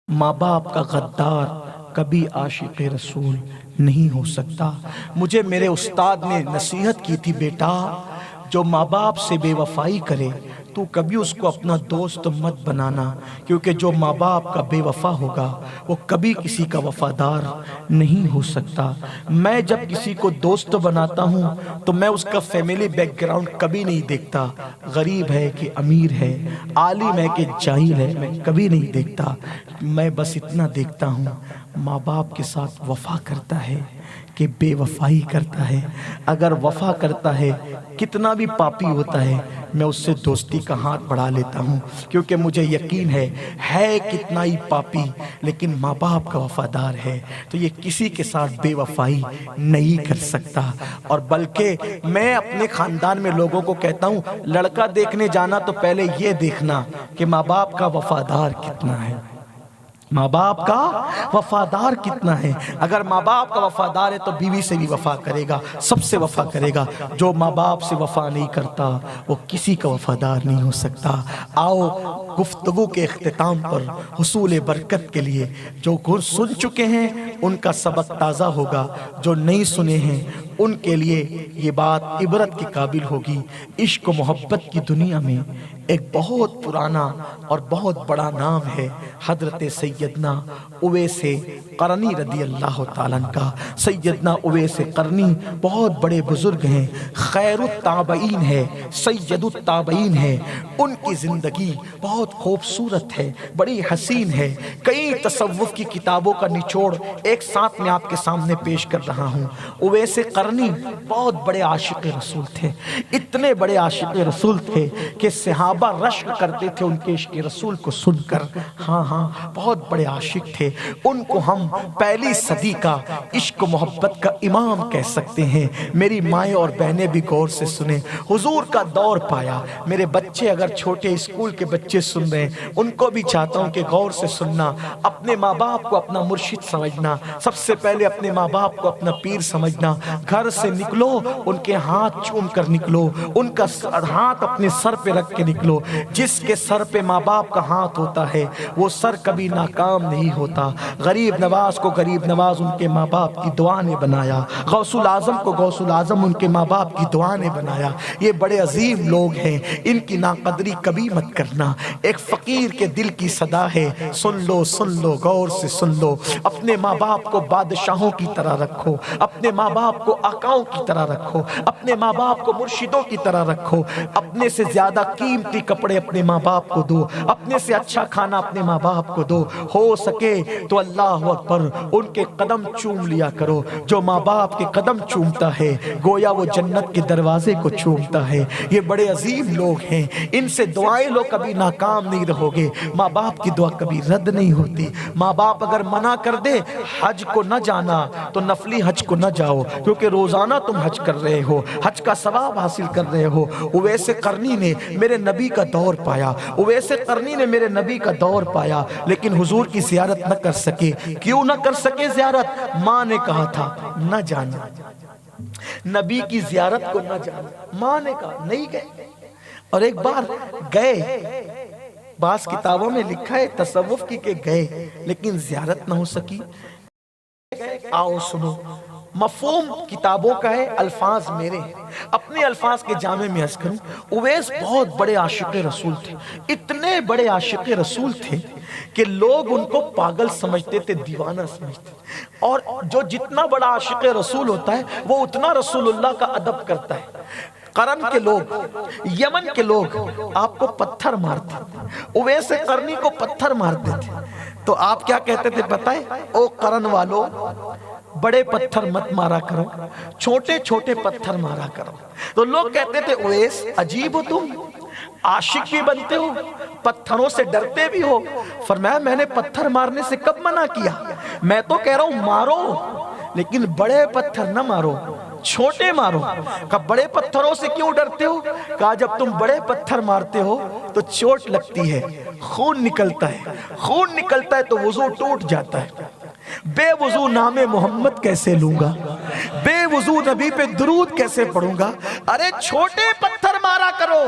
ماں باپ کا غدار کبھی عاشق رسول نہیں ہو سکتا۔ مجھے میرے استاد نے نصیحت کی تھی، بیٹا جو ماں باپ سے بے وفائی کرے تو کبھی اس کو اپنا دوست مت بنانا، کیونکہ جو ماں باپ کا بے وفا ہوگا وہ کبھی کسی کا وفادار نہیں ہو سکتا۔ میں جب کسی کو دوست بناتا ہوں تو میں اس کا فیملی بیک گراؤنڈ کبھی نہیں دیکھتا، غریب ہے کہ امیر ہے، عالم ہے کہ جاہل ہے، میں کبھی نہیں دیکھتا۔ میں بس اتنا دیکھتا ہوں ماں باپ کے ساتھ وفا کرتا ہے کہ بے وفائی کرتا ہے۔ اگر وفا کرتا ہے کتنا بھی پاپی ہوتا ہے میں اس سے دوستی کا ہاتھ بڑھا لیتا ہوں، کیونکہ مجھے یقین ہے کتنا ہی پاپی لیکن ماں باپ کا وفادار ہے تو یہ کسی کے ساتھ بے وفائی نہیں کر سکتا۔ اور بلکہ میں اپنے خاندان میں لوگوں کو کہتا ہوں لڑکا دیکھنے جانا تو پہلے یہ دیکھنا کہ ماں باپ کا وفادار کتنا ہے، ماں باپ کا وفادار کتنا ہے۔ اگر ماں باپ کا وفادار ہے تو بیوی سے بھی وفا کرے گا، سب سے وفا کرے گا۔ جو ماں باپ سے وفا نہیں کرتا وہ کسی کا وفادار نہیں ہو سکتا۔ آؤ گفتگو کے اختتام پر حصول برکت کے لیے جو سن چکے ہیں ان کا سبق تازہ ہوگا، جو نہیں سنے ہیں ان کے لیے یہ بات عبرت کے قابل ہوگی۔ عشق و محبت کی دنیا میں ایک بہت پرانا اور بہت بڑا نام ہے حضرت سیدنا اویس قرنی رضی اللہ تعالیٰ عنہ کا۔ سیدنا اویس قرنی بہت بڑے بزرگ ہیں، خیر التابعین ہے، سید التابعین ہے۔ ان کی زندگی بہت خوبصورت ہے، بڑی حسین ہے۔ کئی تصوف کی کتابوں کا نچوڑ ایک ساتھ میں آپ کے سامنے پیش کر رہا ہوں۔ اویس قرنی بہت بڑے عاشق رسول تھے، اتنے بڑے عاشق رسول تھے کہ صحابہ رشک کرتے تھے ان کے عشق رسول کو سن کر۔ ہاں بہت بڑے عاشق تھے، ان کو ہم پہلی صدی کا عشق و محبت کا امام کہہ سکتے ہیں۔ میری مائیں اور بہنیں بھی غور سے سنیں، حضور کا دور پایا۔ میرے بچے اگر چھوٹے اسکول کے بچے سن رہے ہیں ان کو بھی چاہتا ہوں کہ غور سے سننا، اپنے ماں باپ کو اپنا مرشد سمجھنا، سب سے پہلے اپنے ماں باپ کو اپنا پیر سمجھنا۔ گھر سے نکلو ان کے ہاتھ چوم کر نکلو، ان کا ہاتھ اپنے سر پہ رکھ کے نکلو۔ جس کے سر پہ ماں باپ کا ہاتھ ہوتا ہے وہ سر کبھی ناکام نہیں ہوتا۔ غریب نواز کو غریب نواز ان کے ماں باپ کی دعا نے بنایا، غوث العظم کو غوث العظم ان کے ماں باپ کی دعا نے بنایا۔ یہ بڑے عظیم لوگ ہیں، ان کی ناقدری کبھی مت کرنا۔ ایک فقیر کے دل کی صدا ہے، سن لو غور سے سن لو۔ اپنے ماں باپ کو بادشاہوں کی طرح رکھو، اپنے ماں باپ کو آقاؤں کی طرح رکھو، اپنے ماں باپ کو مرشدوں کی طرح رکھو۔ اپنے سے زیادہ قیمتی کپڑے اپنے ماں باپ کو دو، اپنے سے اچھا کھانا اپنے ماں باپ کو دو۔ ہو سکے تو اللہ اکبر ان کے قدم چوم لیا کرو۔ جو ماں باپ کے قدم چومتا ہے گویا وہ جنت کے دروازے کو چومتا ہے۔ یہ بڑے عظیم لوگ ہیں، ان سے دعائیں لو کبھی ناکام نہیں رہو گے۔ ماں باپ کی دعا کبھی رد نہیں ہوتی۔ ماں باپ اگر منع کر دے حج کو نہ جانا تو نفلی حج کو نہ جاؤ، کیونکہ روزانہ تم حج کر رہے ہو، حج کا ثواب حاصل کر رہے ہو۔ اویس قرنی نے میرے نبی کا دور پایا، اویس قرنی نے میرے نبی کا دور پایا، لیکن حضور کی زیارت نہ کر سکے۔ کیوں نہ کر سکے زیارت؟ ماں نے کہا تھا نہ جانا، نبی کی زیارت کو نہ جانا، ماں نے کہا نہیں گئے۔ اور ایک بار گئے، بعض کتابوں میں لکھا ہے تصوف کی کہ گئے لیکن زیارت نہ ہو سکی۔ آؤ سنو، مفہوم کتابوں کا ہے، الفاظ میرے ہیں، اپنے الفاظ کے جامع میں عرض کروں۔ اویس بہت بڑے عاشق رسول تھے، اتنے بڑے عاشق رسول تھے کہ لوگ ان کو پاگل سمجھتے تھے، دیوانہ سمجھتے تھے۔ اور جو جتنا بڑا عاشق رسول ہوتا ہے وہ اتنا رسول اللہ کا ادب کرتا ہے۔ قرن کے لوگ، یمن کے لوگ آپ کو پتھر مارتے تھے، اویس قرنی کو پتھر مارتے تھے تو آپ کیا کہتے تھے پتہ ہے؟ او قرن والو بڑے پتھر مت مارا کرو، چھوٹے چھوٹے پتھر مارا کرو۔ تو لوگ کہتے تھے اویس عجیب ہو تم، عاشق بھی بنتے ہو، پتھروں سے ڈرتے بھی ہو۔ فرمایا میں نے پتھر مارنے سے کب منع کیا؟ میں تو کہہ رہا ہوں مارو لیکن بڑے پتھر نہ مارو، چھوٹے مارو۔ کہا بڑے پتھروں سے کیوں ڈرتے ہو؟ کہا جب تم بڑے پتھر مارتے ہو تو چوٹ لگتی ہے، خون نکلتا ہے، خون نکلتا ہے تو وضو ٹوٹ جاتا ہے۔ بے وضو نام محمد کیسے لوں گا، بے وضو نبی پہ درود کیسے پڑھوں گا؟ ارے چھوٹے پتھر مارا کرو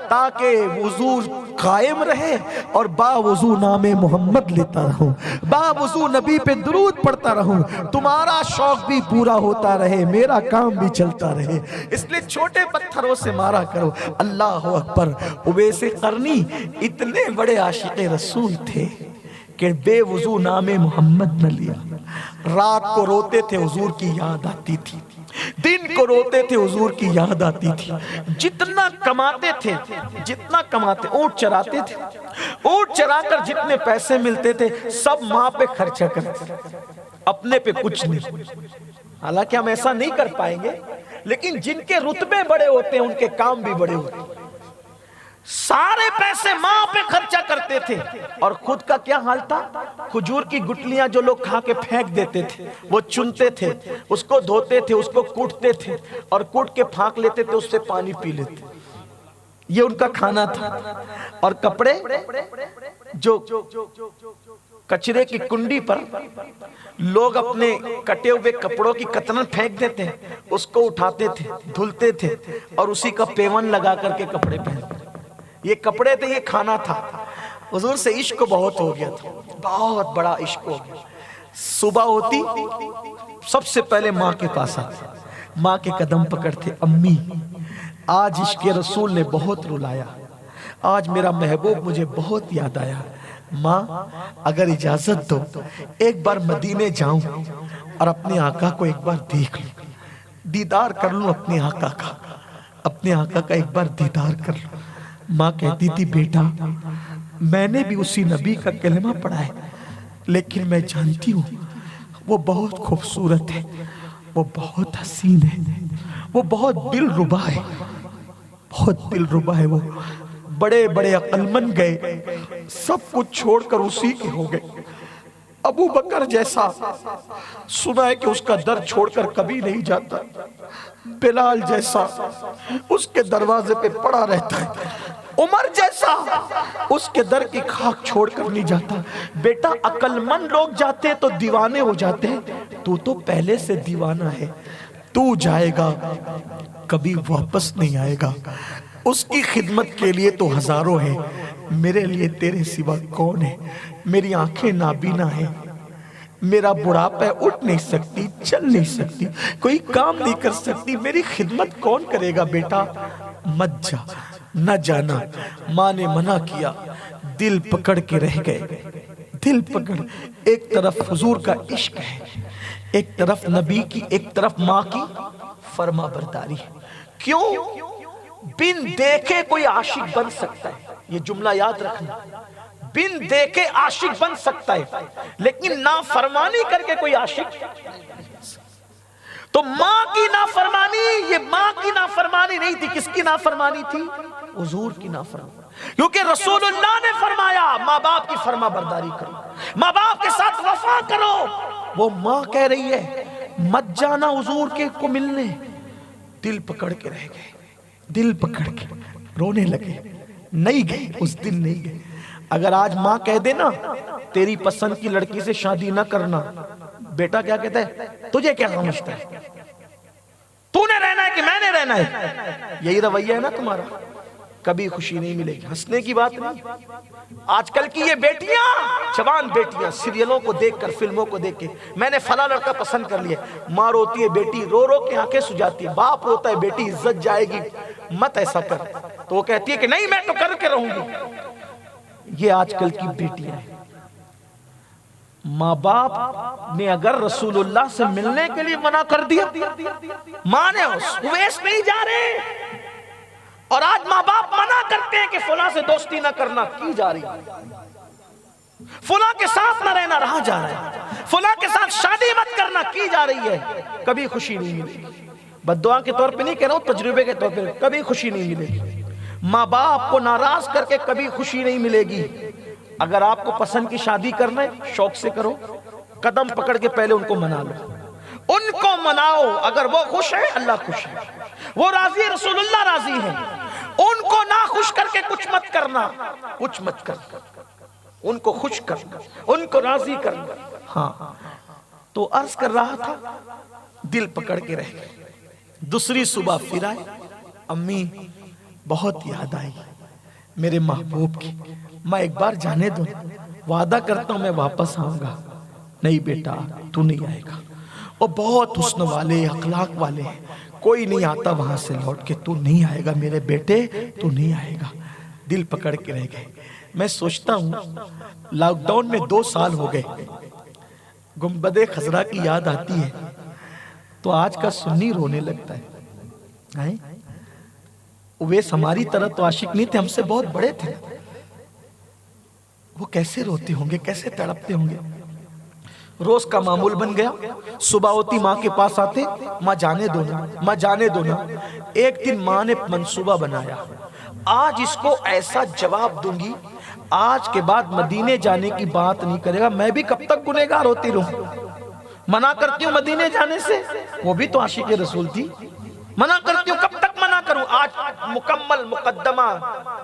تاکہ وضو قائم رہے اور با وضو نام محمد لیتا رہوں، با وضو نبی پہ درود پڑھتا رہوں، تمہارا شوق بھی پورا ہوتا رہے، میرا کام بھی چلتا رہے۔ اس لیے چھوٹے پتھروں سے مارا کرو۔ اللہ اکبر۔ اویس قرنی اتنے بڑے عاشق رسول تھے کہ بے وضو نام محمد نہ لیا۔ رات کو روتے تھے، حضور کی یاد آتی تھی، دن کو روتے تھے، حضور کی یاد آتی تھی۔ جتنا کماتے تھے، اونٹ چراتے تھے، اونٹ چرا کر جتنے پیسے ملتے تھے سب ماں پہ خرچہ کرتے، اپنے پہ کچھ نہیں۔ حالانکہ ہم ایسا نہیں کر پائیں گے، لیکن جن کے رتبے بڑے ہوتے ہیں ان کے کام بھی بڑے ہوتے ہیں۔ سارے پیسے ماں پہ خرچہ کرتے تھے اور خود کا کیا حال تھا؟ کھجور کی گٹلیاں جو لوگ کھا کے پھینک دیتے تھے وہ چنتے تھے، اس کو دھوتے تھے، اس کو کوٹتے تھے اور کوٹ کے پھانک لیتے تھے، اس سے پانی پی لیتے۔ یہ ان کا کھانا تھا۔ اور کپڑے جو کچرے کی کنڈی پر لوگ اپنے کٹے ہوئے کپڑوں کی کترن پھینک دیتے ہیں، اس کو اٹھاتے تھے، دھلتے تھے اور اسی کا پیون لگا کر کے کپڑے پہنتے۔ یہ کپڑے تھے، یہ کھانا تھا۔ حضور سے عشق بہت ہو گیا تھا، بہت بڑا عشق ہو گیا۔ صبح ہوتی سب سے پہلے ماں کے پاس آتے، ماں کے قدم پکڑتے، امی آج عشق رسول نے بہت رلایا، آج میرا محبوب مجھے بہت یاد آیا، ماں اگر اجازت دو ایک بار مدینے جاؤں اور اپنے آقا کو ایک بار دیکھ لوں، دیدار کر لوں اپنے آقا کا، اپنے آقا کا ایک بار دیدار کر لوں۔ ماں کہتی تھی بیٹا میں نے بھی اسی نبی کا کلمہ پڑھا ہے، لیکن میں جانتی ہوں وہ بہت خوبصورت ہے، وہ بہت حسین ہے، وہ بہت دل ربا ہے، بہت دل ربا ہے۔ وہ بڑے بڑے عقل مند گئے، سب کچھ چھوڑ کر اسی کے ہو گئے۔ ابو بکر جیسا سنا ہے کہ اس کا در چھوڑ کر کبھی نہیں جاتا، بلال جیسا اس کے دروازے پہ پڑا رہتا ہے، عمر جیسا اس کے در کی خاک چھوڑ کر نہیں جاتا۔ بیٹا عقل مند لوگ جاتے تو دیوانے ہو جاتے ہیں، تو پہلے سے دیوانہ ہے، تو جائے گا کبھی واپس نہیں آئے گا، اس کی خدمت کے لیے تو ہزاروں ہیں، میرے لیے تیرے سوا کون ہے؟ میری آنکھیں نابینا ہیں، میرا بڑھاپا ہے، اٹھ نہیں سکتی، چل نہیں سکتی، کوئی کام نہیں کر سکتی، میری خدمت کون کرے گا؟ بیٹا مت جا، نہ جانا۔ ماں نے منع کیا، دل پکڑ کے رہ گئے، دل پکڑ۔ ایک طرف حضور کا عشق ہے، ایک طرف نبی کی، ایک طرف ماں کی فرما برداری۔ کیوں؟ بن دیکھے کوئی عاشق بن سکتا ہے، یہ جملہ یاد رکھنا، بن دیکھے عاشق بن سکتا ہے، لیکن نافرمانی کر کے کوئی عاشق۔ تو ماں کی نافرمانی، یہ ماں کی نافرمانی نہیں تھی، کس کی نافرمانی تھی؟ حضور کی نافرمانی، کیونکہ رسول اللہ نے فرمایا ماں باپ کی فرما برداری کرو، ماں باپ کے ساتھ وفا کرو۔ وہ ماں کہہ رہی ہے مت جانا حضور کے کو ملنے، دل پکڑ کے رہ گئے، دل پکڑ کے رونے لگے، نہیں گئے، اس دن نہیں گئے۔ اگر آج ماں کہہ دے نا تیری پسند کی لڑکی سے شادی نہ کرنا، بیٹا کیا کہتا ہے؟ تجھے کیا سمجھتا ہے؟ تو نے رہنا ہے کہ میں نے رہنا ہے؟ یہی رویہ ہے نا تمہارا، کبھی خوشی نہیں ملے گی۔ ہنسنے کی بات نہیں، آج کل کی یہ بیٹیاں، جوان بیٹیاں سیریلوں کو دیکھ کر، فلموں کو دیکھ کے میں نے فلاں لڑکا پسند کر لیا، ماں روتی ہے، بیٹی رو رو کے آنکھیں سجاتی ہے، باپ روتا ہے بیٹی عزت جائے گی، مت ایسا کر، تو وہ کہتی ہے کہ نہیں میں تو کر کے رہوں گی۔ یہ آج کل کی بیٹیاں ہیں۔ ماں باپ نے اگر رسول اللہ سے ملنے کے لیے منع کر دیا، ماں نے اویس نہیں جا رہے، اور آج ماں باپ منع کرتے ہیں کہ فلاں سے دوستی نہ کرنا، کی جا رہی ہے، فلاں کے ساتھ نہ رہنا، رہا جا رہا ہے، فلاں کے ساتھ شادی مت کرنا، کی جا رہی ہے، کبھی خوشی نہیں ملے گی۔ بد دعا کے طور پہ نہیں کہہ رہا ہوں، تجربے کے طور پہ، کبھی خوشی نہیں ملے گی۔ ماں باپ کو ناراض کر کے کبھی خوشی نہیں ملے گی۔ اگر آپ کو پسند کی شادی کرنا ہے شوق سے کرو، قدم پکڑ کے پہلے ان کو منا لو، ان کو مناؤ، اگر وہ خوش ہے اللہ خوش ہے، وہ راضی ہے رسول اللہ راضی ہے، ان کو نہ خوش کر کے کچھ مت کرنا، کچھ مت کرنا، ان کو خوش کرنا، ان کو راضی کرنا۔ ہاں تو عرض کر رہا تھا، دل پکڑ کے رہ گئے۔ دوسری صبح پھر آئے، امی بہت یاد آئی میرے محبوب کی، میں ایک بار جانے دوں، وعدہ کرتا ہوں میں واپس آؤں گا۔ نہیں بیٹا تو نہیں آئے گا، وہ بہت حسن والے اخلاق والے ہیں، کوئی نہیں آتا وہاں سے لوٹ کے، تو نہیں آئے گا میرے بیٹے، تو نہیں آئے گا۔ دل پکڑ کے رہ گئے۔ میں سوچتا ہوں لاک ڈاؤن میں 2 سال ہو گئے، گنبد خضرا کی یاد آتی ہے تو آج کا سنی رونے لگتا ہے۔ اویس ہماری طرح تو عاشق نہیں تھے، ہم سے بہت بڑے تھے، وہ کیسے روتے ہوں گے، کیسے تڑپتے ہوں گے۔ روز کا معمول بن گیا، صبح ہوتی ماں کے پاس آتے، ماں جانے دو نا، ماں جانے دو نا۔ ایک دن ماں نے منصوبہ بنایا، آج اس کو ایسا جواب دوں گی، آج کے بعد مدینے جانے کی بات نہیں کرے گا۔ میں بھی کب تک گنہگار ہوتی رہوں، منع کرتی ہوں مدینے جانے سے، وہ بھی تو عاشق رسول تھی، منع کرتی ہوں، کب تک منع کروں؟ آج مکمل مقدمہ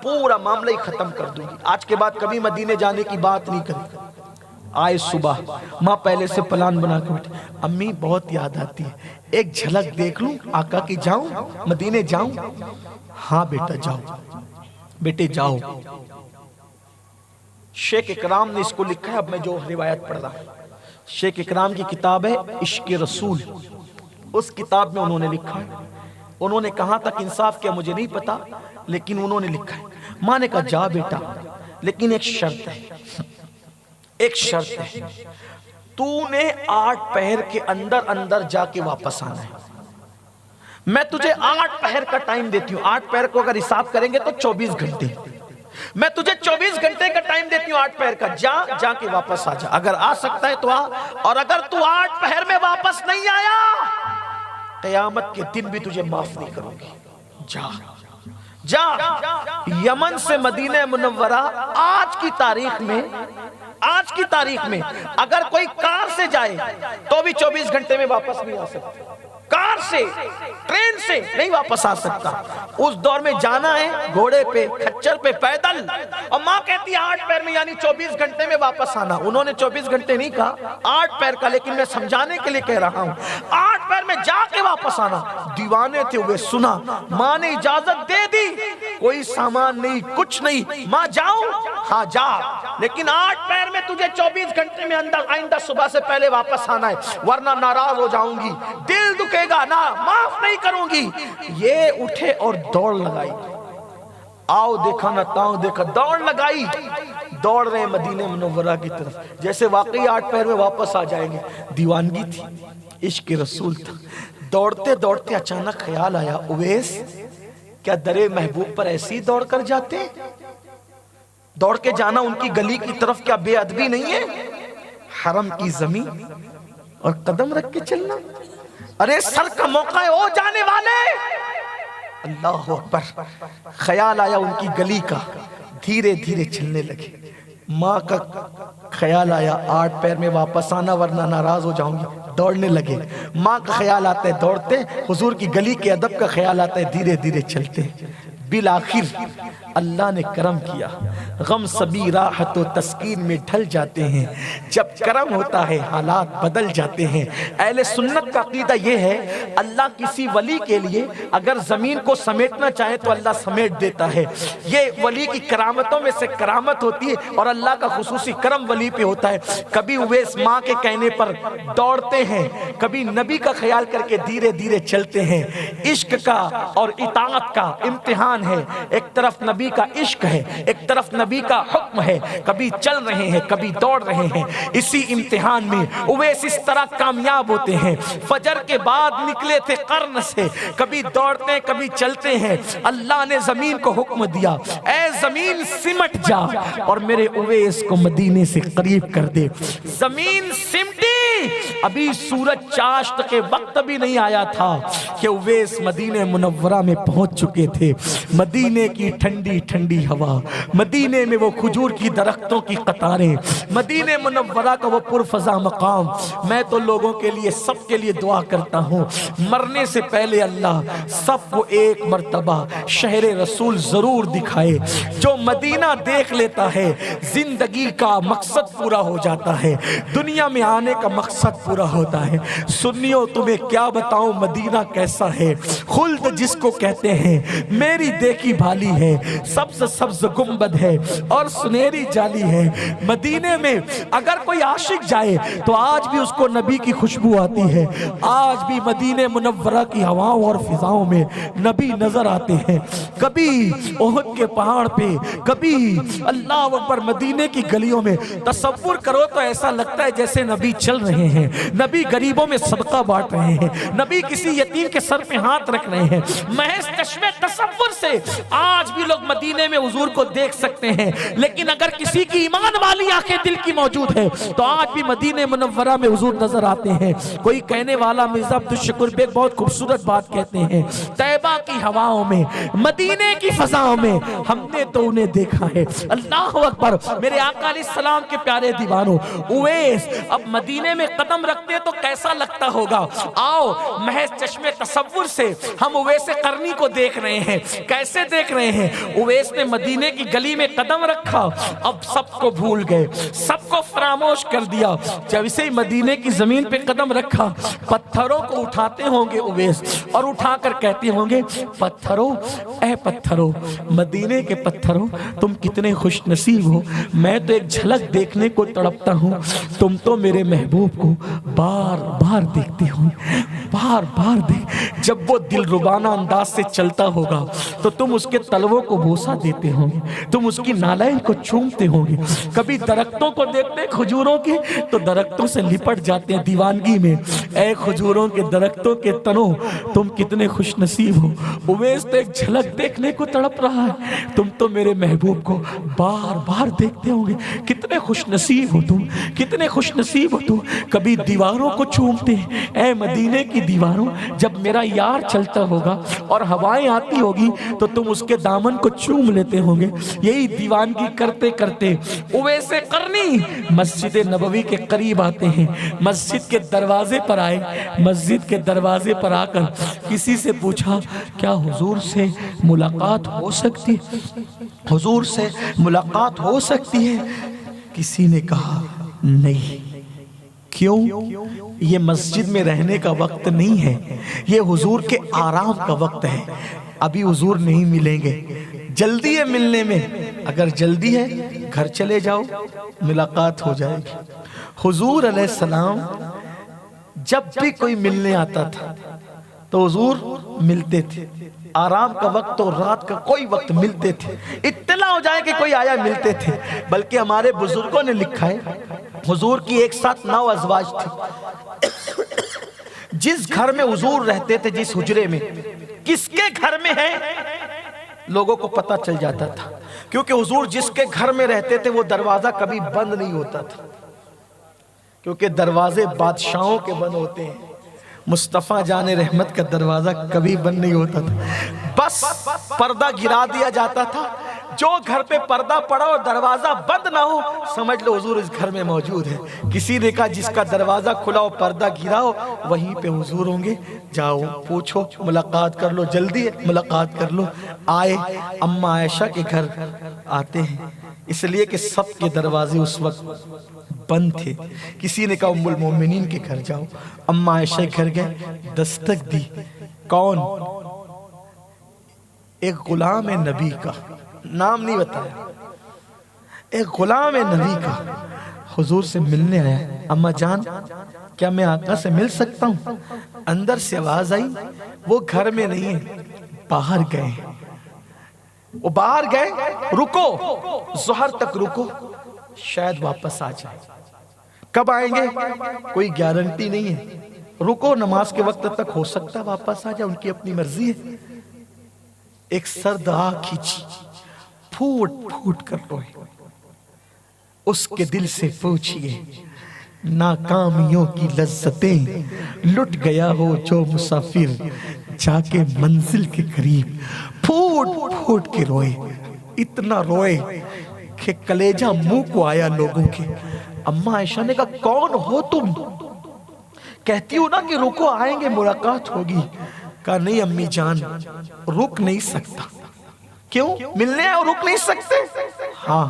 پورا معاملہ ہی ختم کر دوں گی، آج کے بعد کبھی مدینے جانے کی بات نہیں کرے۔ آئے صبح، ماں پہلے سے پلان بنا کے بیٹھے، امی بہت یاد آتی ہے، ایک جھلک دیکھ لوں آقا کی، جاؤں مدینے جاؤں؟ ہاں بیٹا جاؤ، بیٹے جاؤ۔ شیخ اکرام نے اس کو لکھا ہے، اب میں جو روایت پڑھ رہا ہوں، شیخ اکرام کی کتاب ہے عشق رسول، اس کتاب میں انہوں نے لکھا ہے، انہوں نے کہاں تک انصاف کیا مجھے نہیں پتا، لیکن انہوں نے لکھا ہے۔ ماں نے کہا جا بیٹا، لیکن ایک شرط ہے، ایک شرط ہے، تو نے 8 پہر کے اندر اندر جا کے واپس آنا ہے۔ میں تجھے 8 پہر کا ٹائم دیتی ہوں، 8 پہر کو اگر حساب کریں گے تو 24 گھنٹے، میں تجھے 24 گھنٹے کا ٹائم دیتی ہوں 8 پہر کا، جا کے واپس آ جا، اگر آ سکتا ہے تو آ، اور اگر تو 8 پہر میں واپس نہیں آیا، قیامت کے دن بھی تجھے معاف نہیں کروں گی۔ جا جا۔ یمن سے مدینہ منورہ آج کی تاریخ میں اگر کوئی کار سے جائے تو بھی 24 گھنٹے میں واپس نہیں آ سکتا، کار سے، ٹرین سے نہیں واپس آ سکتا۔ اس دور میں جانا ہے گھوڑے پہ، کھچر پہ، پیدل، اور ماں کہتی ہے 8 پیر میں یعنی 24 گھنٹے میں واپس آنا۔ انہوں نے 24 گھنٹے نہیں کہا، 8 پیر کا، لیکن میں سمجھانے کے لیے کہہ رہا ہوں 8 پیر میں جا کے واپس آنا۔ دیوانے تھے ہوئے، سنا، ماں نے اجازت دے دی، کوئی سامان نہیں، کچھ نہیں، ماں جاؤں؟ ہاں جا، لیکن 8 پیر میں تجھے 24 گھنٹے میں اندر آئندہ صبح سے پہلے واپس آنا ہے، ورنہ ناراض ہو جاؤں گی، دل دکھے گا نا، معاف نہیں کروں گی۔ یہ اٹھے اور دوڑ لگائی، آؤ دیکھا نہ تاؤ دیکھا، دوڑ لگائی، دوڑ رہے مدینہ منورہ کی طرف، جیسے واقعی 8 پیر میں واپس آ جائیں گے۔ دیوانگی تھی، عشق رسول تھا۔ دوڑتے دوڑتے اچانک خیال آیا، اویس کیا درے محبوب پر ایسی دوڑ کر جاتے؟ دوڑ کے جانا ان کی گلی کی طرف کیا بے ادبی نہیں ہے؟ حرم کی زمین اور قدم رکھ کے چلنا، ارے سر کا موقع ہے، او جانے والے، اللہ اکبر۔ خیال آیا ان کی گلی کا، دھیرے دھیرے چلنے لگے۔ ماں کا خیال آیا 8 پیر میں واپس آنا ورنہ ناراض ہو جاؤں گی، دوڑنے لگے۔ ماں کا خیال آتا ہے دوڑتے، حضور کی گلی کے ادب کا خیال آتا ہے دھیرے دھیرے چلتے۔ بالآخر اللہ نے کرم کیا، غم سبھی راحت و تسکین میں ڈھل جاتے ہیں، جب کرم ہوتا ہے حالات بدل جاتے ہیں۔ اہل سنت کا عقیدہ یہ ہے، اللہ کسی ولی کے لیے اگر زمین کو سمیٹنا چاہے تو اللہ سمیٹ دیتا ہے۔ یہ ولی کی کرامتوں میں سے کرامت ہوتی ہے، اور اللہ کا خصوصی کرم ولی پہ ہوتا ہے۔ کبھی اویس ماں کے کہنے پر دوڑتے ہیں، کبھی نبی کا خیال کر کے دھیرے دھیرے چلتے ہیں۔ عشق کا اور اطاعت کا امتحان ہے، ایک طرف نبی کا عشق ہے، ایک طرف نبی کا حکم ہے، کبھی چل رہے ہیں کبھی دوڑ رہے ہیں۔ اسی امتحان میں اویس اس طرح کامیاب ہوتے ہیں۔ فجر کے بعد نکلے تھے قرن سے، کبھی دوڑتے ہیں کبھی چلتے ہیں۔ اللہ نے زمین کو حکم دیا، اے زمین سمٹ جا اور میرے اویس کو مدینے سے قریب کر دے۔ زمین سمٹی، ابھی سورج چاشت کے وقت بھی نہیں آیا تھا کہ اویس مدینہ منورہ میں پہنچ چکے تھے۔ مدینے کی ٹھنڈی ٹھنڈی ہوا، مدینے میں وہ کھجور کی درختوں کی قطاریں، مدینہ منورہ کا وہ پرفضا مقام۔ میں تو لوگوں کے لیے، سب کے لیے دعا کرتا ہوں، مرنے سے پہلے اللہ سب کو ایک مرتبہ شہر رسول ضرور دکھائے۔ جو مدینہ دیکھ لیتا ہے زندگی کا مقصد پورا ہو جاتا ہے، دنیا میں آنے کا مقصد پورا برا ہوتا ہے۔ سنیو تمہیں کیا بتاؤں مدینہ کیسا ہے، خلد جس کو کہتے ہیں میری دیکھی بھالی ہے، سبز سبز گنبد ہے اور سنہری جالی ہے۔ مدینے میں اگر کوئی عاشق جائے تو آج بھی اس کو نبی کی خوشبو آتی ہے، آج بھی مدینہ منورہ کی ہواؤں اور فضاؤں میں نبی نظر آتے ہیں۔ کبھی احد کے پہاڑ پہ، کبھی اللہ اکبر مدینے کی گلیوں میں، تصور کرو تو ایسا لگتا ہے جیسے نبی چل رہے ہیں، نبی غریبوں میں صدقہ بانٹ رہے ہیں، نبی کسی یتیم کے سر پہ ہاتھ رکھ رہے ہیں۔ محض چشمے تصور سے آج بھی لوگ مدینے میں حضور کو دیکھ سکتے ہیں، لیکن اگر کسی کی ایمان والی آنکھیں دل کی موجود ہے تو آج بھی مدینہ منورہ میں حضور نظر آتے ہیں۔ کوئی کہنے والا مرزا عبدالشکور بیگ بہت خوبصورت بات کہتے ہیں، طیبہ کی ہواؤں میں، مدینے کی فضاؤں میں ہم نے تو انہیں دیکھا ہے۔ اللہ اکبر، میرے آقا علیہ السلام کے پیارے دیوانوں، اویس اب مدینے میں قدم رکھتے تو کیسا لگتا ہوگا؟ آؤ محض چشمے تصور سے ہم اویس قرنی کو دیکھ رہے ہیں۔ کیسے دیکھ رہے ہیں؟ اویس نے مدینے کی گلی میں قدم رکھا، اب سب کو بھول گئے، سب کو فراموش کر دیا۔ جب اسے مدینے کی زمین پہ قدم رکھا، پتھروں کو اٹھاتے ہوں گے اویس اور اٹھا کر کہتے ہوں گے پتھروں، اے پتھروں، مدینے کے پتھروں، تم کتنے خوش نصیب ہو، میں تو ایک جھلک دیکھنے کو تڑپتا ہوں، تم تو میرے محبوب کو بار بار دیکھتے ہو، بار بار دیکھ۔ جب وہ دل ربانہ انداز سے چلتا ہوگا تو تم اس کے تلووں کو بوسہ دیتے ہوں گے، تم اس کی نالین کو چومتے ہوں گے۔ کبھی درختوں کو دیکھتے کھجوروں کی تو درختوں سے لپٹ جاتے ہیں دیوانگی میں، اے کھجوروں کے درختوں کے تنوں، تم کتنے خوش نصیب ہو۔ اویس تو ایک جھلک دیکھنے کو تڑپ رہا ہے، تم تو میرے محبوب کو بار بار دیکھتے ہوں گے، کتنے خوش نصیب ہو تم، کتنے خوش نصیب ہو تم۔ کبھی دیواروں کو چومتے ہیں، اے مدینے کی دیواروں، جب میرا یار چلتا ہوگا اور ہوائیں آتی ہوگی تو تم اس کے دامن کو چوم لیتے ہوں گے۔ یہی دیوانگی کرتے کرتے اویس قرنی مسجد نبوی کے قریب آتے ہیں، مسجد کے دروازے پر آئے، مسجد کے دروازے پر آ کر کسی سے پوچھا کیا حضور سے ملاقات ہو سکتی، حضور سے ملاقات ہو سکتی ہے؟ کسی نے کہا نہیں۔ کیوں؟ یہ مسجد میں رہنے کا وقت نہیں ہے، یہ حضور کے آرام کا وقت ہے، ابھی حضور نہیں ملیں گے، جلدی ہے ملنے میں، اگر جلدی ہے گھر چلے جاؤ ملاقات ہو جائے گی۔ حضور علیہ السلام جب بھی کوئی ملنے آتا تھا تو حضور ملتے تھے، آرام کا وقت اور رات کا کوئی وقت ملتے تھے، اطلاع ہو جائے کہ کوئی آیا ملتے تھے۔ بلکہ ہمارے بزرگوں نے لکھا ہے حضور کی ایک ساتھ 9 ازواج تھی، جس گھر میں حضور رہتے تھے، جس حجرے میں، کس کے گھر میں ہے لوگوں کو پتہ چل جاتا تھا، کیونکہ حضور جس کے گھر میں رہتے تھے وہ دروازہ کبھی بند نہیں ہوتا تھا، کیونکہ دروازے بادشاہوں کے بند ہوتے ہیں، مصطفیٰ جان رحمت کا دروازہ کبھی بند نہیں ہوتا تھا، بس پردہ گرا دیا جاتا تھا۔ جو گھر پہ پردہ پڑا اور دروازہ بند نہ ہو سمجھ لو حضور اس گھر میں موجود ہے۔ کسی نے کہا جس کا دروازہ کھلا ہو پردہ گرا ہو وہیں پہ حضور ہوں گے، جاؤ پوچھو ملاقات کر لو، جلدی ہے ملاقات کر لو۔ آئے اماں عائشہ کے گھر آتے ہیں، اس لیے کہ سب کے دروازے اس وقت بند تھے۔ کسی نے کہا ام المومنین کے گھر جاؤ، اماں عائشہ کے گھر گئے، دستک دی، کون؟ ایک غلام نبی کا، نام نہیں بتایا، ایک غلام نبی کا حضور سے ملنے آیا۔ اماں جان کیا میں آقا سے مل سکتا ہوں؟ اندر سے آواز آئی وہ گھر میں نہیں ہے، باہر گئے، وہ باہر گئے، رکو ظہر تک رکو، شاید واپس آ جائے۔ کب آئیں گے کوئی گارنٹی نہیں ہے، رکو نماز کے وقت تک، ہو سکتا ہے واپس آ جائے، ان کی اپنی مرضی ہے۔ ایک سرد آہ کھینچی، پھوٹ پھوٹ کر روئے، اس کے دل سے پوچھئے ناکامیوں کی لذتیں لٹ گیا ہو جو مسافر جا کے منزل کے قریب، پھوٹ پھوٹ کے روئے، اتنا روئے کہ کلیجہ منہ کو آیا لوگوں کے۔ اماں عائشہ نے کہا کون ہو تم؟ کہتی ہو نا کہ رکو آئیں گے ملاقات ہوگی۔ کہا نہیں امی جان رک نہیں سکتا۔ کیوں؟ ملنے آئے اور رک نہیں سکتے؟ ہاں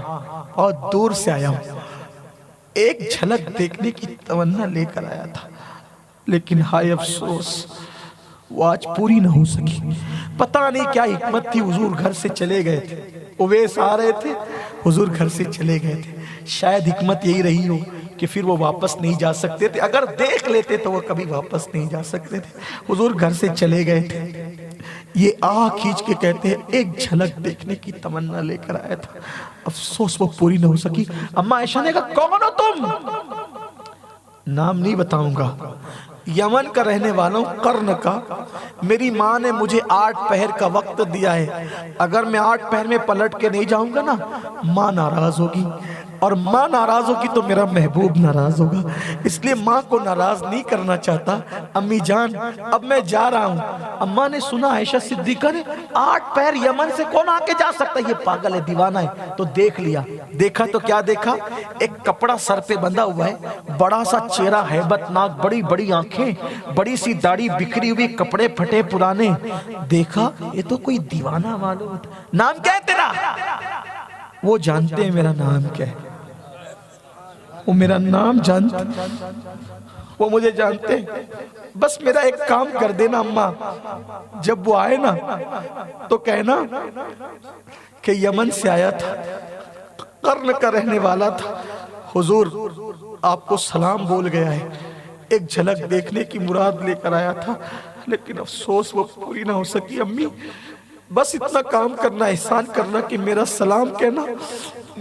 اور دور سے آیا ہوں، ایک جھلک دیکھنے کی تمنا لے کر آیا تھا۔ لیکن ہائے افسوس وہ آج پوری نہ ہو سکی۔ پتہ نہیں کیا حکمت تھی، حضور گھر سے چلے گئے تھے، اویس آ رہے تھے، حضور گھر سے چلے گئے تھے۔ شاید حکمت یہی رہی ہو کہ پھر وہ واپس نہیں جا سکتے تھے، اگر دیکھ لیتے تو وہ کبھی واپس نہیں جا سکتے تھے۔ حضور گھر سے چلے گئے تھے، یہ آنکھ کھینچ کے کہتے ہیں ایک جھلک دیکھنے کی تمنا لے کر آیا تھا، افسوس وہ پوری نہ ہو سکی۔ اماں عائشہ نے کہا کون ہو تم؟ نام نہیں بتاؤں گا، یمن کا رہنے والوں، قرن کا۔ میری ماں نے مجھے 8 پہر کا وقت دیا ہے، اگر میں 8 پہر میں پلٹ کے نہیں جاؤں گا نا ماں ناراض ہوگی، اور ماں ناراض ہوگی تو میرا محبوب ناراض ہوگا، اس لیے ماں کو ناراض نہیں کرنا چاہتا۔ امی جان اب میں جا رہا ہوں۔ اماں نے سنا عائشہ صدیقہ نے 8 پہر یمن سے کون آ کے جا سکتا ہے، یہ پاگل ہے، دیوانہ ہے، تو دیکھ لیا۔ دیکھا تو کیا دیکھا؟ ایک کپڑا سر پہ بندھا ہوا ہے، بڑا سا چہرہ ہیبت ناک، بڑی بڑی آنکھیں، بڑی سی داڑھی بکھری ہوئی، کپڑے پھٹے پرانے۔ دیکھا یہ تو کوئی دیوانہ معلوم ہوتا۔ نام کیا ہے تیرا؟ وہ جانتے ہیں میرا نام کیا ہے، وہ میرا نام جانتے ہیں، وہ مجھے جانتے ہیں۔ بس میرا ایک کام کر دینا اماں، جب وہ آئے نا تو کہنا کہ یمن سے آیا تھا، قرن کا رہنے والا تھا، حضور آپ کو سلام بول گیا ہے، ایک جھلک دیکھنے کی مراد لے کر آیا تھا، لیکن افسوس وہ پوری نہ ہو سکی۔ امی بس اتنا کام کرنا، احسان کرنا کہ میرا سلام کہنا،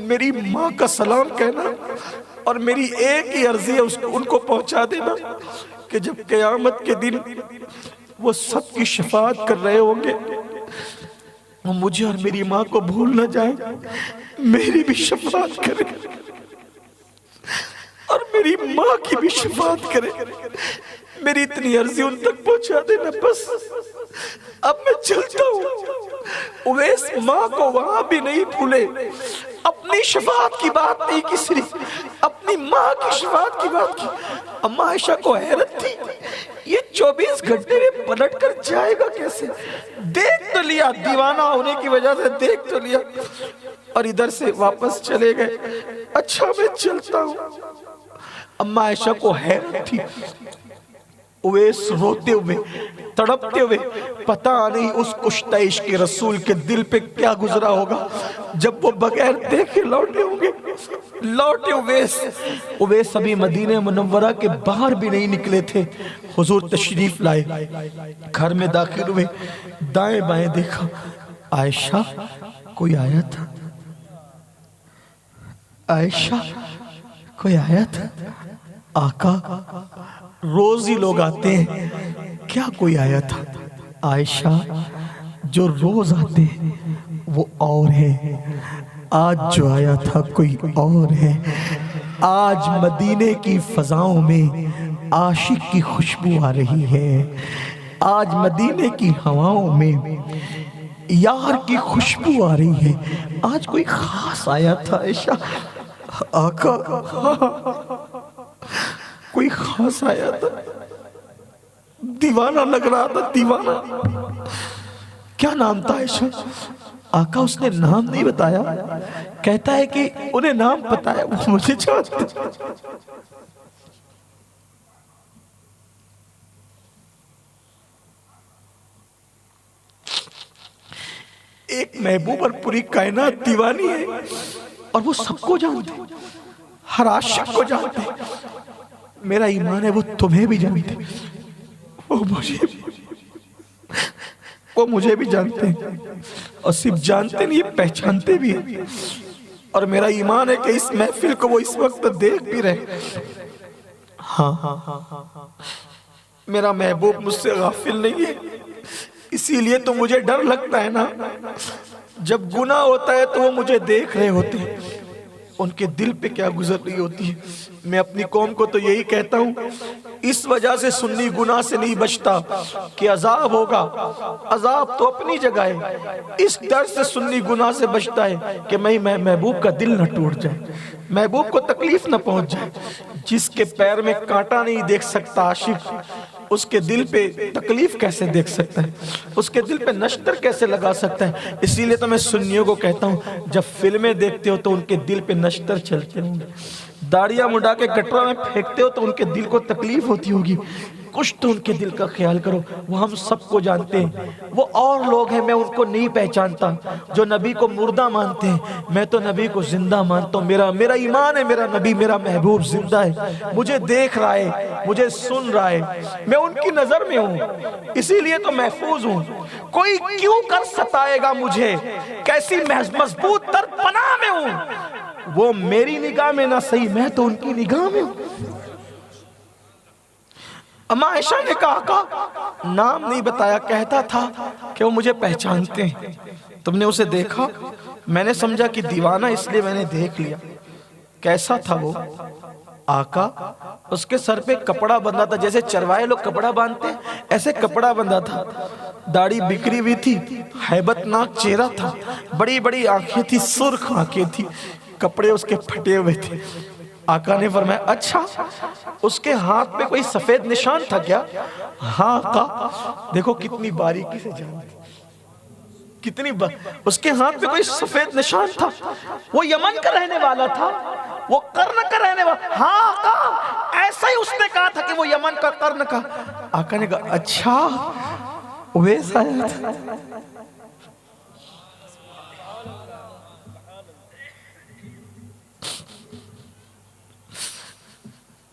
میری ماں کا سلام کہنا، اور میری ایک ہی عرضی ہے ان کو پہنچا دینا کہ جب قیامت کے دن وہ سب کی شفاعت کر رہے ہوں گے، وہ مجھے اور میری ماں کو بھول نہ جائیں، میری بھی شفاعت کرے اور میری ماں کی بھی شفاعت کرے۔ میری اتنی عرضی ان تک پہنچا دینا، بس اب میں چلتا ہوں۔ اویس ماں کو وہاں بھی نہیں بھولے، اپنی شفاعت کی بات نہیں کی، صرف اپنی ماں کی شفاعت کی بات کی۔ اماں عائشہ کو حیرت تھی، یہ 24 گھنٹے میں پلٹ کر جائے گا کیسے؟ دیکھ تو لیا، دیوانہ ہونے کی وجہ سے دیکھ تو لیا، اور ادھر سے واپس چلے گئے۔ اچھا میں چلتا ہوں۔ اماں عائشہ کو حیرت تھی، اویس روتے ہوئے تڑپتے ہوئے، پتہ نہیں اس کشتہ عشق رسول کے دل پہ کیا گزرا ہوگا جب وہ بغیر دیکھے لوٹے ہوں گے۔ لوٹے اویس ابھی مدینہ منورہ کے باہر بھی نہیں نکلے تھے، حضور تشریف لائے، گھر میں داخل ہوئے، دائیں بائیں دیکھا، عائشہ کوئی آیا تھا؟ عائشہ کوئی آیا تھا؟ آقا روز ہی لوگ آتے ہیں، کیا کوئی آیا تھا؟ عائشہ جو روز آتے ہیں وہ اور ہے، آج جو آیا تھا کوئی اور ہے۔ آج مدینے کی فضاؤں میں عاشق کی خوشبو آ رہی ہے، آج مدینے کی ہواؤں میں یار کی خوشبو آ رہی ہے، آج کوئی خاص آیا تھا عائشہ۔ آقا کوئی خاص آیا تھا، دیوانہ لگ رہا تھا، دیوانہ۔ کیا نام تھا عائشہ؟ آقا اس نے نام نہیں بتایا، کہتا ہے کہ انہیں نام پتا ہے، وہ مجھے چاہتے۔ ایک محبوب اور پوری کائنات دیوانی ہے، اور وہ سب کو جانتے، ہر عاشق کو جانتے۔ میرا ایمان ہے وہ تمہیں بھی جانتے، وہ مجھے بھی جانتے ہیں، اور صرف جانتے نہیں پہچانتے بھی ہیں، اور میرا ایمان ہے کہ اس محفل کو وہ اس وقت دیکھ بھی رہے۔ ہاں میرا محبوب مجھ سے غافل نہیں ہے، اسی لیے تو مجھے ڈر لگتا ہے نا، جب گناہ ہوتا ہے تو وہ مجھے دیکھ رہے ہوتے ہیں، ان کے دل پہ کیا گزر رہی ہوتی ہے۔ میں اپنی قوم کو تو یہی کہتا ہوں، اس وجہ سے سنی گناہ سے نہیں بچتا کہ عذاب ہوگا، عذاب تو اپنی جگہ ہے، اس ڈر سے سنی گناہ سے بچتا ہے کہ میں محبوب کا دل نہ ٹوٹ جائے، محبوب کو تکلیف نہ پہنچ جائے۔ جس کے پیر میں کانٹا نہیں دیکھ سکتا عاشق، اس کے دل پہ تکلیف کیسے دیکھ سکتا ہے، اس کے دل پہ نشتر کیسے لگا سکتا ہے۔ اسی لیے تو میں سنیوں کو کہتا ہوں، جب فلمیں دیکھتے ہو تو ان کے دل پہ نشتر چلتے ہوں گے، داڑیاں مڈا کے گٹرا میں پھینکتے ہو تو ان کے دل کو تکلیف ہوتی ہوگی، کچھ تو ان کے دل کا خیال کرو۔ وہ ہم سب کو جانتے ہیں، وہ اور لوگ ہیں میں ان کو نہیں پہچانتا، جو نبی کو مردہ مانتے ہیں، میں تو نبی کو زندہ مانتا ہوں۔ میرا ایمان ہے، میرا نبی، میرا محبوب زندہ ہے، مجھے دیکھ رہا ہے، مجھے سن رہا ہے، میں ان کی نظر میں ہوں، اسی لیے تو محفوظ ہوں۔ کوئی کیوں کر ستائے گا مجھے، کیسی مضبوط تر پناہ میں ہوں، وہ میری نگاہ میں نہ صحیح، میں تو ان کی نگاہ میں ہوں۔ اما عائشہ نے کہا آقا نام نہیں بتایا، کہتا تھا کہ وہ مجھے پہچانتے ہیں، تم نے اسے دیکھا؟ میں نے سمجھا کہ دیوانہ اس لیے میں نے دیکھ لیا۔ کیسا تھا وہ؟ آقا اس کے سر پہ کپڑا بندھا تھا، جیسے چروائے لوگ کپڑا باندھتے ہیں ایسے کپڑا بندھا تھا، داڑھی بکھری ہوئی تھی، ہیبت ناک چہرہ تھا، بڑی بڑی آنکھیں تھی، سرخ آنکھیں تھی، کپڑے اس کے پھٹے ہوئے تھے۔ آقا نے فرمایا اچھا اس کے ہاتھ پہ کوئی سفید نشان تھا کیا؟ ہاں آقا، دیکھو کتنی باریکی سے جانتے، اس کے ہاتھ پہ کوئی سفید نشان تھا، وہ یمن کا رہنے والا تھا، وہ قرن کا رہنے والا۔ ہاں آقا ایسا ہی اس نے کہا تھا کہ وہ یمن کا، قرن کا۔ آقا نے کہا اچھا ویسا ہے۔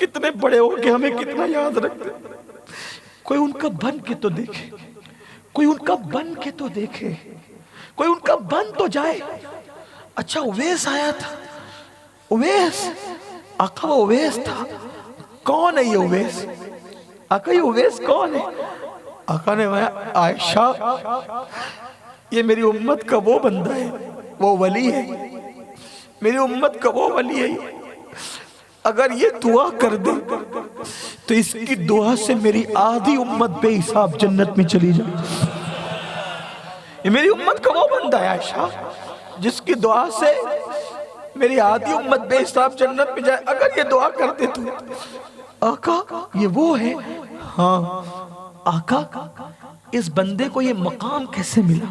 کتنے بڑے ہو کہ ہمیں کتنا یاد رکھتے، کوئی ان کا بن کے تو دیکھے، کوئی ان کا بن کے تو دیکھے، کوئی ان کا بن تو جائے۔ اچھا اویس آیا تھا، اویس، آقا وہ اویس تھا، کون ہے یہ اویس؟ آقا یہ اویس کون ہے؟ آقا نے کہا عائشہ یہ میری امت کا وہ بندہ ہے، وہ ولی ہے، میری امت کا وہ ولی ہے، اگر یہ دعا کر دے تو اس کی دعا سے میری آدھی امت بے حساب جنت میں چلی جائے۔ یہ میری امت کا وہ بندہ ہے عائشہ جس کی دعا سے میری آدھی امت بے حساب جنت میں جائے، اگر یہ دعا کر دے تو۔ آقا یہ وہ ہے؟ ہاں۔ آقا اس بندے کو یہ مقام کیسے ملا؟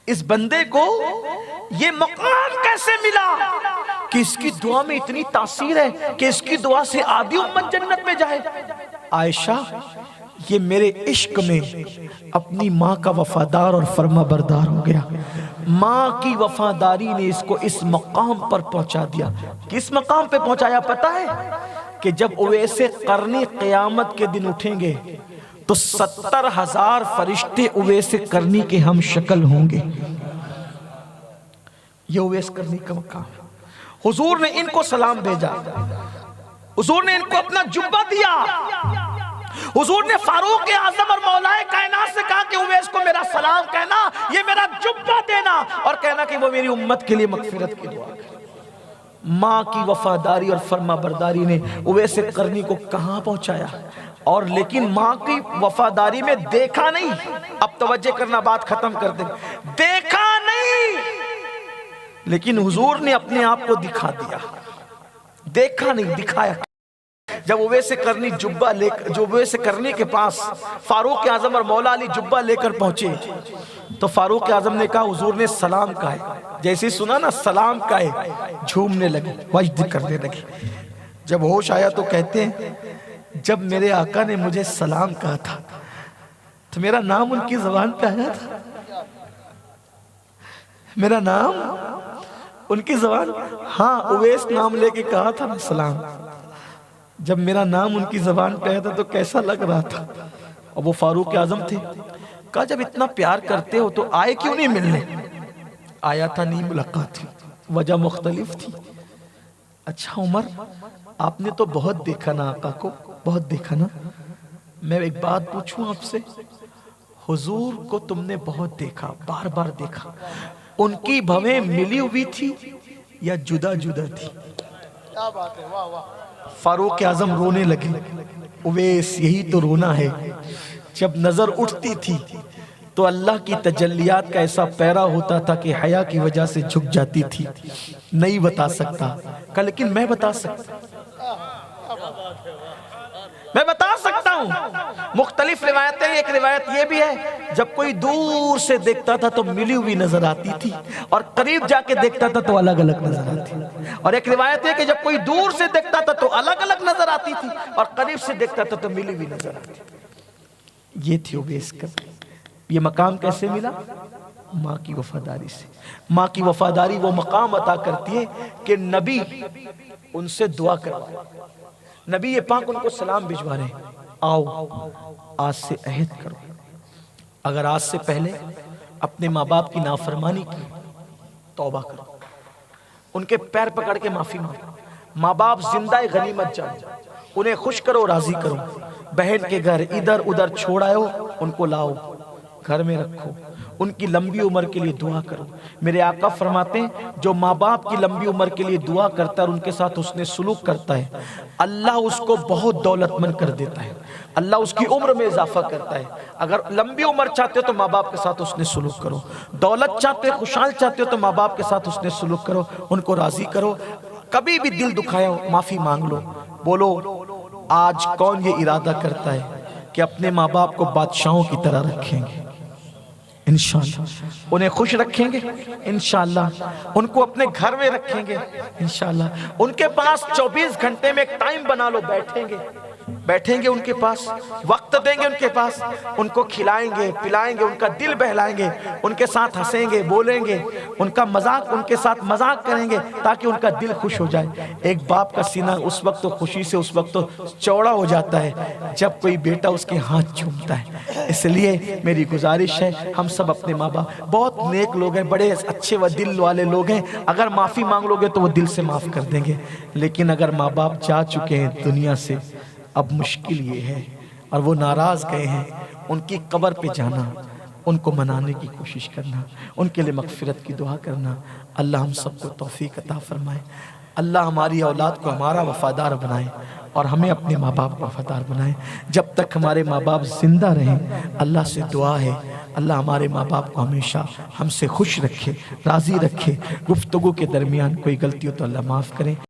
اس بندے کو یہ مقام کیسے ملا کہ اس کی دعا میں اتنی تاثیر ہے کہ اس کی دعا سے آدھی امت جنت میں جائے؟ عائشہ یہ میرے عشق میں اپنی ماں کا وفادار اور فرما بردار ہو گیا، ماں کی وفاداری نے اس کو اس مقام پر پہنچا دیا۔ کس مقام پہ پہنچایا پتہ ہے؟ کہ جب اویس قرنی قیامت کے دن اٹھیں گے تو 70,000 فرشتے اویس قرنی کے ہم شکل ہوں گے۔ یہ اویس قرنی کا مقام، حضور نے ان کو سلام بھیجا، حضور نے ان کو اپنا جبہ دیا، حضور نے فاروق اعظم اور مولا کائنات سے کہا کہ اویس کو میرا سلام کہنا، یہ میرا جبہ دینا اور کہنا کہ وہ میری امت کے لیے مغفرت کی دعا کرے۔ ماں کی وفاداری اور فرما برداری نے اویس قرنی کو کہاں پہنچایا، اور لیکن ماں کی وفاداری میں دیکھا نہیں، اب توجہ کرنا بات ختم کر دیں، دیکھا نہیں لیکن حضور نے اپنے آپ کو دکھا دیا، دیکھا نہیں دکھایا۔ جب اویس قرنی جبہ لے کر، جو اویس قرنی کے پاس فاروق اعظم اور مولا علی جبہ لے کر پہنچے تو فاروق اعظم نے کہا حضور نے سلام کہا ہے، جیسے سنا نا سلام کہا ہے، جھومنے لگے، وجد کرنے لگے۔ جب ہوش آیا تو کہتے ہیں جب میرے آقا نے مجھے سلام کہا تھا تو میرا نام ان کی زبان پہ آیا تھا، میرا نام ان کی زبان، ہاں اویس نام لے کے کہا تھا نا سلام، جب میرا نام ان کی زبان پہ آیا تھا تو کیسا لگ رہا تھا۔ اور وہ فاروق اعظم تھے، کہا جب اتنا پیار کرتے ہو تو آئے کیوں نہیں ملنے؟ آیا تھا نہیں ملاقات تھی، وجہ مختلف تھی۔ اچھا عمر آپ نے تو بہت دیکھا نا آقا کو، بہت دیکھا نا، میں ایک بات پوچھوں آپ سے، حضور کو تم نے بہت دیکھا، بار بار دیکھا، ان کی بھویں ملی ہوئی تھی یا جدا جدا تھی؟ فاروق اعظم رونے لگے، اویس یہی تو رونا ہے، جب نظر اٹھتی تھی تو اللہ کی تجلیات کا ایسا پیرا ہوتا تھا کہ حیا کی وجہ سے جھک جاتی تھی، نہیں بتا سکتا کہ لیکن میں بتا سکتا، میں بتا سکتا ہوں مختلف روایتیں، ایک روایت یہ بھی ہے جب کوئی دور سے دیکھتا تھا تو ملی ہوئی نظر آتی تھی، اور قریب جا کے دیکھتا تھا تو الگ الگ نظر آتی تھی، اور ایک روایت ہے کہ جب کوئی دور سے دیکھتا تھا تو الگ الگ نظر آتی تھی، اور قریب سے دیکھتا تھا تو ملی ہوئی نظر آتی تھی۔ یہ تھی اویس کرنی۔ یہ مقام کیسے ملا؟ ماں کی وفاداری سے۔ ماں کی وفاداری وہ مقام عطا کرتی ہے کہ نبی ان سے دعا کروا، نبی پاک ان کو سلام بھجوا رہے ہیں، آؤ آج سے عہد کرو، اگر آج سے پہلے اپنے ماں باپ کی نافرمانی کی توبہ کرو، ان کے پیر پکڑ کے معافی مانگو، ماں باپ زندہ غنیمت جانو، انہیں خوش کرو راضی کرو، بہن کے گھر ادھر ادھر چھوڑ آؤ ان کو لاؤ گھر میں رکھو، ان کی لمبی عمر کے لیے دعا کرو۔ میرے آقا فرماتے ہیں جو ماں باپ کی لمبی عمر کے لیے دعا کرتا ہے اور ان کے ساتھ حسن سلوک کرتا ہے، اللہ اس کو بہت دولت مند کر دیتا ہے، اللہ اس کی عمر میں اضافہ کرتا ہے۔ اگر لمبی عمر چاہتے ہو تو ماں باپ کے ساتھ حسن سلوک کرو، دولت چاہتے ہو خوشحال چاہتے ہو تو ماں باپ کے ساتھ حسن سلوک کرو، ان کو راضی کرو، کبھی بھی دل دکھایا ہو معافی مانگ لو، بولو آج کون یہ ارادہ کرتا ہے کہ اپنے ماں باپ کو بادشاہوں کی طرح رکھیں گے، انشاءاللہ انہیں خوش رکھیں گے، انشاءاللہ ان کو اپنے گھر میں رکھیں گے، انشاءاللہ ان کے پاس 24 گھنٹے میں ایک ٹائم بنا لو، بیٹھیں گے ان کے پاس، وقت دیں گے ان کے پاس، ان کو کھلائیں گے پلائیں گے، ان کا دل بہلائیں گے، ان کے ساتھ ہنسیں گے بولیں گے، ان کا مذاق ان کے ساتھ مذاق کریں گے تاکہ ان کا دل خوش ہو جائے۔ ایک باپ کا سینہ اس وقت تو خوشی سے اس وقت تو چوڑا ہو جاتا ہے جب کوئی بیٹا اس کے ہاتھ چومتا ہے۔ اس لیے میری گزارش ہے ہم سب اپنے ماں باپ، بہت نیک لوگ ہیں، بڑے اچھے و دل والے لوگ ہیں، اگر معافی مانگ لو گے تو وہ دل سے معاف کر دیں گے، لیکن اگر ماں باپ جا چکے ہیں دنیا سے اب مشکل یہ ہے اور وہ ناراض گئے ہیں، ان کی قبر پہ جانا، ان کو منانے کی کوشش کرنا، ان کے لئے مغفرت کی دعا کرنا۔ اللہ ہم سب کو توفیق عطا فرمائے، اللہ ہماری اولاد کو ہمارا وفادار بنائے اور ہمیں اپنے ماں باپ کو وفادار بنائے۔ جب تک ہمارے ماں باپ زندہ رہیں اللہ سے دعا ہے اللہ ہمارے ماں باپ کو ہمیشہ ہم سے خوش رکھے، راضی رکھے، گفتگو کے درمیان کوئی غلطی ہو تو اللہ معاف کرے۔